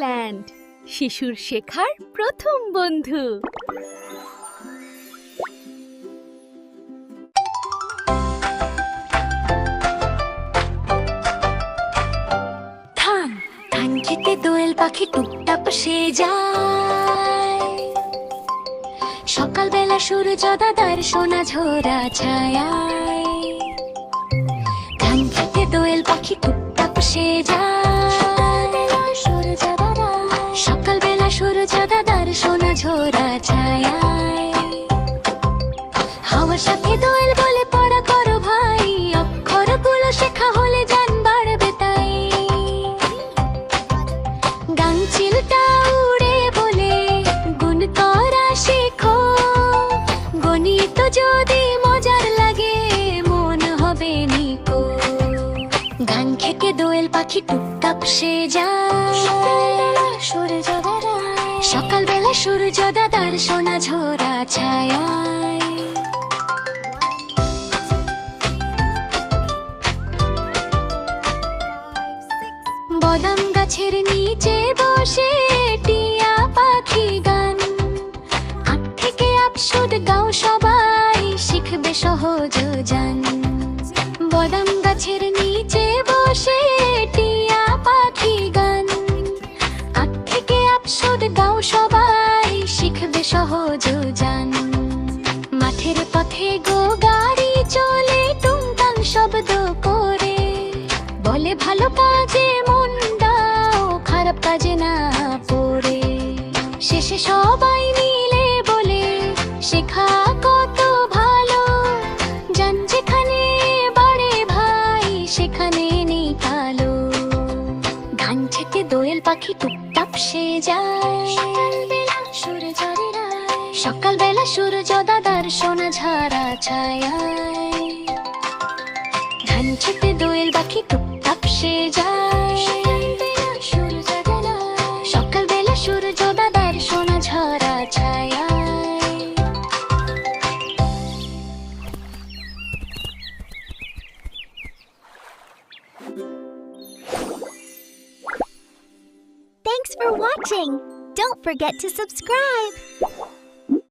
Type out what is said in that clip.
Land, শিশুর শেখার প্রথম বন্ধু। ধান ধান খেতে দোয়েল পাখি টুকটাপ সে যায়। সকালবেলা সূর্য দাদার সোনা ঝোরা ছায়ায়। ধান খেতে দোয়েল পাখি টুকটাপ সে যায়। সকালবেলা সূর্য দাদার সোনা ঝোরা ছায়ায়। হাওয়ার সাথে দোয়েল বলে পড়া করো ভাই, অক্ষরগুলো শেখা হলে জ্ঞান বাড়বে তাই। গান চিলটা উড়ে বলে গুণ করা শেখো, গণিত যদি মজার লাগে মন হবে নিকো। গান খেতে দোয়েল পাখি টুকটাপ সে যায়। সকালবেলা সূর্য দাদার সোনা ঝোরা ছায়ায়। বদাম গাছের নিচে বসে টিয়া পাখি গান। আট থেকে আপসুদ গাও সবাই, শিখবে সহজ জান। বদাম গাছের নিচে বসে টিয়া পাখি গান। আট থেকে আপসুদ গাও সবাই, শিখবে সহজ জান। মাঠের পথে গো গাড়ি চলে টুংটাং শব্দ করে, বলে ভালো কাজে মন দাও, খারাপ কাজে না পড়ে। শেষে সবাই মিলে বলে শেখা কত ভালো, জান যেখানে বাড়ে ভাই সেখানে নেই কালো। ধান খেতে দোয়েল পাখি টুকটাপ সে যায়। সকালবেলা সূর্য দাদার সোনা ঝরা ছায়ায়। ধান খেতে দোয়েল পাখি টুকটাপ সে যায়। সকালবেলা সূর্য দাদার সোনা ঝরা ছায়ায়। Thanks for watching. Don't forget to subscribe.